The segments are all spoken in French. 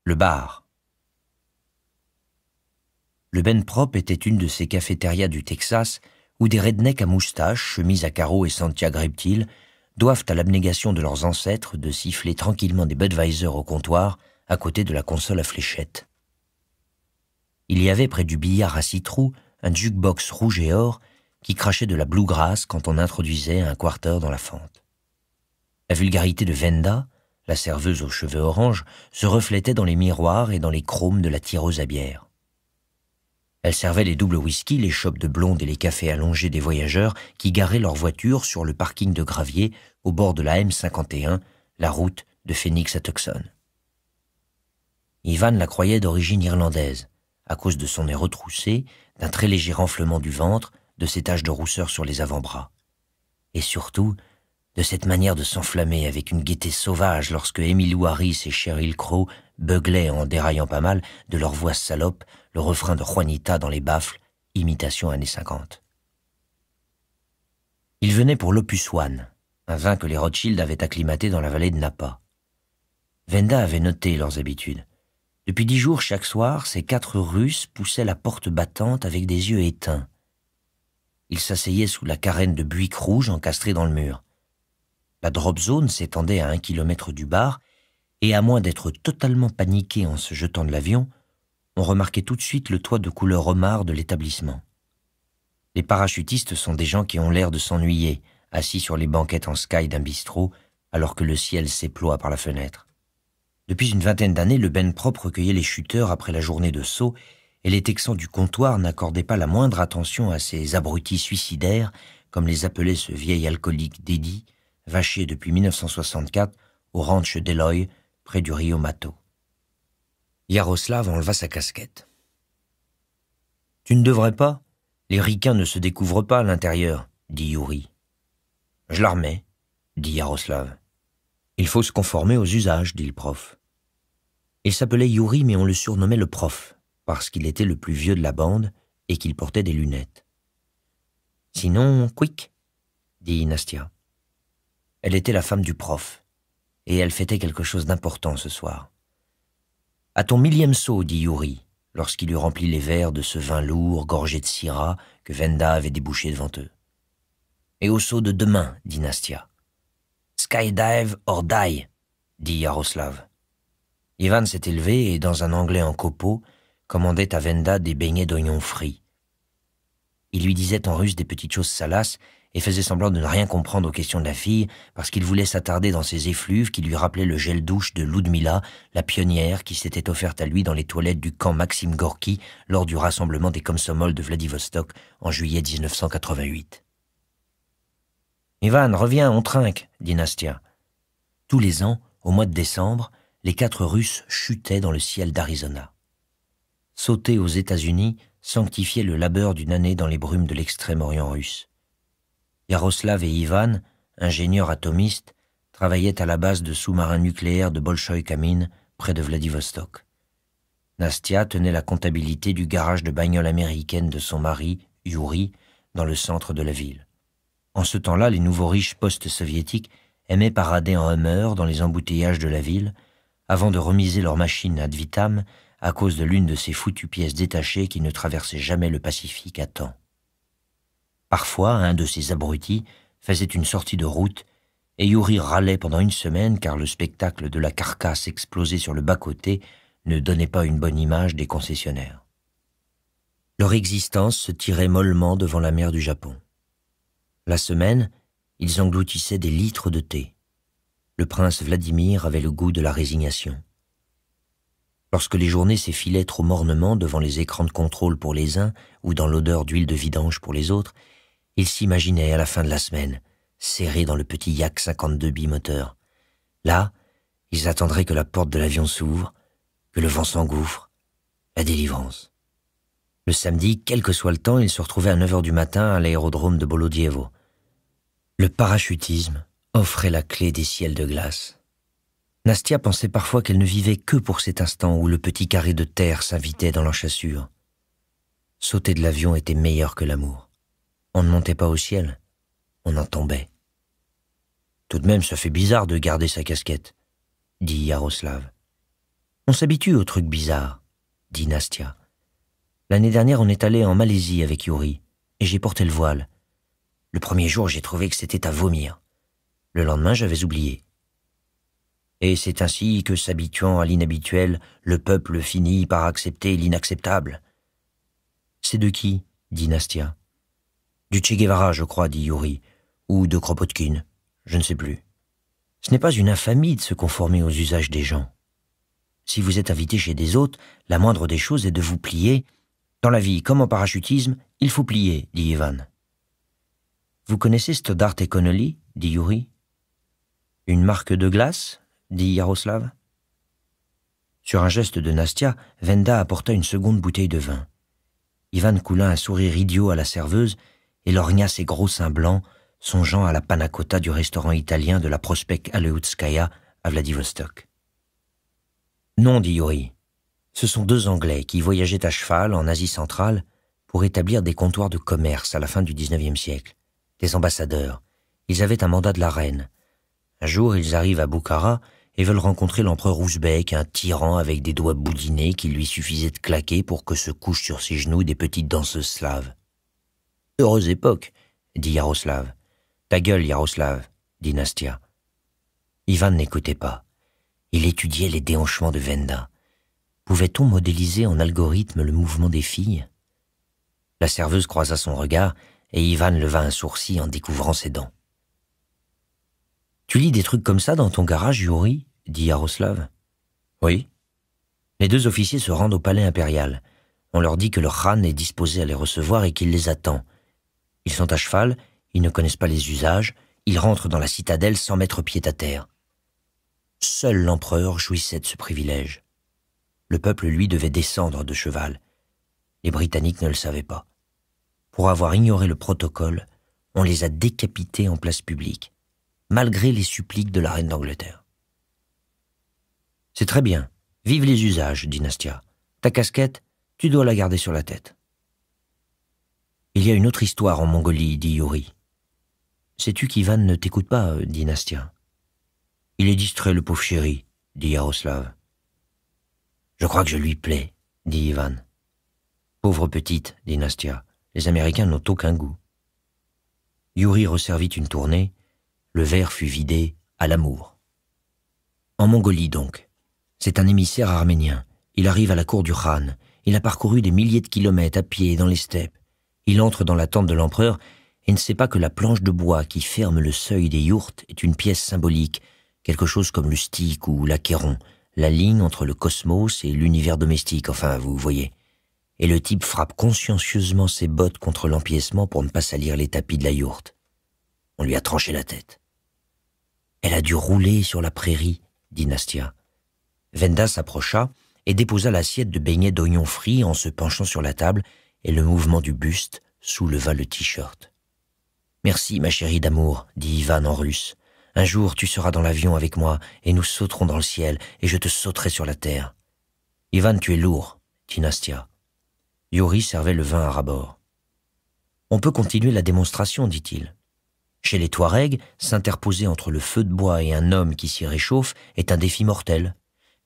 Le bar. Le Ben Prop était une de ces cafétérias du Texas où des rednecks à moustache, chemises à carreaux et Santiago reptiles doivent à l'abnégation de leurs ancêtres de siffler tranquillement des Budweiser au comptoir à côté de la console à fléchettes. Il y avait près du billard à 6 trous un jukebox rouge et or qui crachait de la bluegrass quand on introduisait un quarter dans la fente. La vulgarité de Venda, la serveuse aux cheveux orange, se reflétait dans les miroirs et dans les chromes de la tireuse à bière. Elle servait les doubles whisky, les chopes de blonde et les cafés allongés des voyageurs qui garaient leurs voitures sur le parking de gravier au bord de la M51, la route de Phoenix à Tucson. Ivan la croyait d'origine irlandaise, à cause de son nez retroussé, d'un très léger renflement du ventre, de ses taches de rousseur sur les avant-bras. Et surtout, de cette manière de s'enflammer avec une gaieté sauvage lorsque Emmylou Harris et Sheryl Crow beuglaient en déraillant pas mal de leur voix salope le refrain de Juanita dans les baffles, imitation années 50. Il venait pour l'Opus One, un vin que les Rothschild avaient acclimaté dans la vallée de Napa. Venda avait noté leurs habitudes. Depuis 10 jours, chaque soir, ces 4 Russes poussaient la porte battante avec des yeux éteints. Ils s'asseyaient sous la carène de buis rouge encastrée dans le mur. La drop zone s'étendait à 1 kilomètre du bar, et à moins d'être totalement paniqué en se jetant de l'avion, on remarquait tout de suite le toit de couleur homard de l'établissement. Les parachutistes sont des gens qui ont l'air de s'ennuyer, assis sur les banquettes en sky d'un bistrot, alors que le ciel s'éploie par la fenêtre. Depuis une vingtaine d'années, le Ben Prop recueillait les chuteurs après la journée de saut, et les Texans du comptoir n'accordaient pas la moindre attention à ces abrutis suicidaires, comme les appelait ce vieil alcoolique dédi, vaché depuis 1964 au ranch d'Eloy, près du Rio Mato. Yaroslav enleva sa casquette. « Tu ne devrais pas. Les ricains ne se découvrent pas à l'intérieur, » dit Yuri. « Je la remets, » dit Yaroslav. « Il faut se conformer aux usages, » dit le prof. Il s'appelait Yuri, mais on le surnommait le prof, parce qu'il était le plus vieux de la bande et qu'il portait des lunettes. « Sinon, quick, » dit Nastia. Elle était la femme du prof, et elle fêtait quelque chose d'important ce soir. « À ton 1000e seau, » dit Yuri, lorsqu'il eut rempli les verres de ce vin lourd, gorgé de syrah, que Venda avait débouché devant eux. « Et au seau de demain, » dit Nastia. « Skydive or die, » dit Yaroslav. Ivan s'était levé et, dans un anglais en copeaux, commandait à Venda des beignets d'oignons frits. Il lui disait en russe des petites choses salaces et faisait semblant de ne rien comprendre aux questions de la fille parce qu'il voulait s'attarder dans ces effluves qui lui rappelaient le gel douche de Ludmila, la pionnière qui s'était offerte à lui dans les toilettes du camp Maxime Gorky lors du rassemblement des Komsomols de Vladivostok en juillet 1988. « Ivan, reviens, on trinque, » dit Nastia. Tous les ans, au mois de décembre, les 4 Russes chutaient dans le ciel d'Arizona. Sauter aux États-Unis sanctifiait le labeur d'une année dans les brumes de l'extrême-orient russe. Yaroslav et Ivan, ingénieurs atomistes, travaillaient à la base de sous-marins nucléaires de Bolchoï-Kamin, près de Vladivostok. Nastia tenait la comptabilité du garage de bagnole américaine de son mari, Yuri, dans le centre de la ville. En ce temps-là, les nouveaux riches post-soviétiques aimaient parader en Hummer dans les embouteillages de la ville, avant de remiser leur machine ad vitam à cause de l'une de ces foutues pièces détachées qui ne traversaient jamais le Pacifique à temps. Parfois, un de ces abrutis faisait une sortie de route et Yuri râlait pendant une semaine car le spectacle de la carcasse explosée sur le bas-côté ne donnait pas une bonne image des concessionnaires. Leur existence se tirait mollement devant la mer du Japon. La semaine, ils engloutissaient des litres de thé. Le prince Vladimir avait le goût de la résignation. Lorsque les journées s'effilaient trop mornement devant les écrans de contrôle pour les uns ou dans l'odeur d'huile de vidange pour les autres, ils s'imaginaient à la fin de la semaine, serrés dans le petit Yak 52 bimoteur. Là, ils attendraient que la porte de l'avion s'ouvre, que le vent s'engouffre, la délivrance. Le samedi, quel que soit le temps, ils se retrouvaient à 9h du matin à l'aérodrome de Bolodievo. Le parachutisme offrait la clé des ciels de glace. Nastia pensait parfois qu'elle ne vivait que pour cet instant où le petit carré de terre s'invitait dans l'enchassure. Sauter de l'avion était meilleur que l'amour. On ne montait pas au ciel, on en tombait. « Tout de même, ça fait bizarre de garder sa casquette, » dit Yaroslav. On s'habitue aux trucs bizarres, dit Nastia. L'année dernière, on est allé en Malaisie avec Yuri, et j'ai porté le voile. Le premier jour, j'ai trouvé que c'était à vomir. Le lendemain, j'avais oublié. Et c'est ainsi que, s'habituant à l'inhabituel, le peuple finit par accepter l'inacceptable. C'est de qui? Dit Nastia. Du Che Guevara, je crois, dit Yuri, ou de Kropotkin, je ne sais plus. Ce n'est pas une infamie de se conformer aux usages des gens. Si vous êtes invité chez des hôtes, la moindre des choses est de vous plier. Dans la vie, comme en parachutisme, il faut plier, dit Ivan. Vous connaissez Stoddart et Connolly, dit Yuri. Une marque de glace, dit Yaroslav. Sur un geste de Nastia, Venda apporta une seconde bouteille de vin. Ivan coula un sourire idiot à la serveuse et lorgna ses gros seins blancs, songeant à la panna cotta du restaurant italien de la Prospekt Aleutskaya à Vladivostok. Non, dit Yuri. Ce sont deux Anglais qui voyageaient à cheval en Asie centrale pour établir des comptoirs de commerce à la fin du XIXe siècle. Des ambassadeurs. Ils avaient un mandat de la reine. Un jour, ils arrivent à Bukhara et veulent rencontrer l'empereur ouzbek, un tyran avec des doigts boudinés qu'il lui suffisait de claquer pour que se couchent sur ses genoux des petites danseuses slaves. « Heureuse époque », dit Yaroslav. « Ta gueule, Yaroslav », dit Nastia. Ivan n'écoutait pas. Il étudiait les déhanchements de Venda. Pouvait-on modéliser en algorithme le mouvement des filles? La serveuse croisa son regard et Ivan leva un sourcil en découvrant ses dents. « Tu lis des trucs comme ça dans ton garage, Yuri ?» dit Yaroslav. « Oui. » Les deux officiers se rendent au palais impérial. On leur dit que le Khan est disposé à les recevoir et qu'il les attend. Ils sont à cheval, ils ne connaissent pas les usages, ils rentrent dans la citadelle sans mettre pied à terre. Seul l'empereur jouissait de ce privilège. Le peuple, lui, devait descendre de cheval. Les Britanniques ne le savaient pas. Pour avoir ignoré le protocole, on les a décapités en place publique, malgré les suppliques de la reine d'Angleterre. « C'est très bien. Vive les usages, dit Nastia. Ta casquette, tu dois la garder sur la tête. » Il y a une autre histoire en Mongolie, dit Yuri. « Sais-tu qu'Ivan ne t'écoute pas, dit Nastia. »« Il est distrait, le pauvre chéri, dit Yaroslav. »« Je crois que je lui plais, dit Ivan. »« Pauvre petite, dit Nastia. Les Américains n'ont aucun goût. » Yuri resservit une tournée. Le verre fut vidé à l'amour. En Mongolie, donc. C'est un émissaire arménien. Il arrive à la cour du Khan. Il a parcouru des milliers de kilomètres à pied dans les steppes. Il entre dans la tente de l'empereur et ne sait pas que la planche de bois qui ferme le seuil des yourtes est une pièce symbolique, quelque chose comme le stick ou l'achéron, la ligne entre le cosmos et l'univers domestique, enfin, vous voyez. Et le type frappe consciencieusement ses bottes contre l'empiècement pour ne pas salir les tapis de la yourte. On lui a tranché la tête. Elle a dû rouler sur la prairie, dit Nastia. Venda s'approcha et déposa l'assiette de beignets d'oignons frits en se penchant sur la table, et le mouvement du buste souleva le t-shirt. « Merci, ma chérie d'amour, dit Ivan en russe. Un jour, tu seras dans l'avion avec moi, et nous sauterons dans le ciel, et je te sauterai sur la terre. »« Ivan, tu es lourd, dit Nastia. » Yuri servait le vin à ras-bord. « On peut continuer la démonstration, dit-il. Chez les Touaregs, s'interposer entre le feu de bois et un homme qui s'y réchauffe est un défi mortel.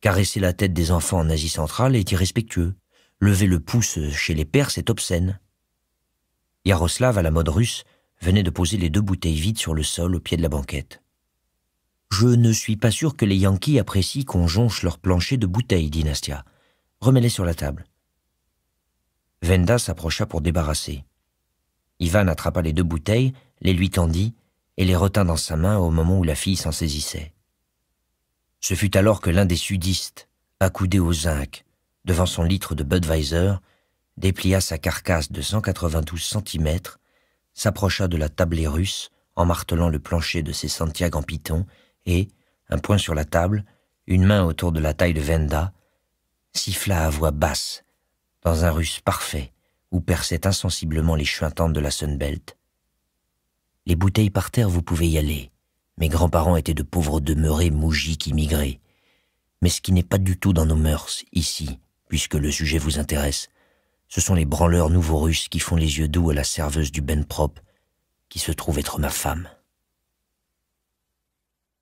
Caresser la tête des enfants en Asie centrale est irrespectueux. Lever le pouce chez les Perses est obscène. » Yaroslav, à la mode russe, venait de poser les deux bouteilles vides sur le sol au pied de la banquette. « Je ne suis pas sûr que les Yankees apprécient qu'on jonche leur plancher de bouteilles, dit Nastia. Remets-les sur la table. » Venda s'approcha pour débarrasser. Ivan attrapa les deux bouteilles, les lui tendit et les retint dans sa main au moment où la fille s'en saisissait. Ce fut alors que l'un des sudistes, accoudé au zinc, devant son litre de Budweiser, déplia sa carcasse de 192 cm, s'approcha de la tablée russe en martelant le plancher de ses Santiago en python et, un poing sur la table, une main autour de la taille de Venda, siffla à voix basse, dans un russe parfait où perçaient insensiblement les chuintantes de la Sunbelt. « Les bouteilles par terre, vous pouvez y aller. Mes grands-parents étaient de pauvres demeurés moujiks immigrés. Mais ce qui n'est pas du tout dans nos mœurs, ici, puisque le sujet vous intéresse, ce sont les branleurs nouveaux russes qui font les yeux doux à la serveuse du Ben Prop, qui se trouve être ma femme. »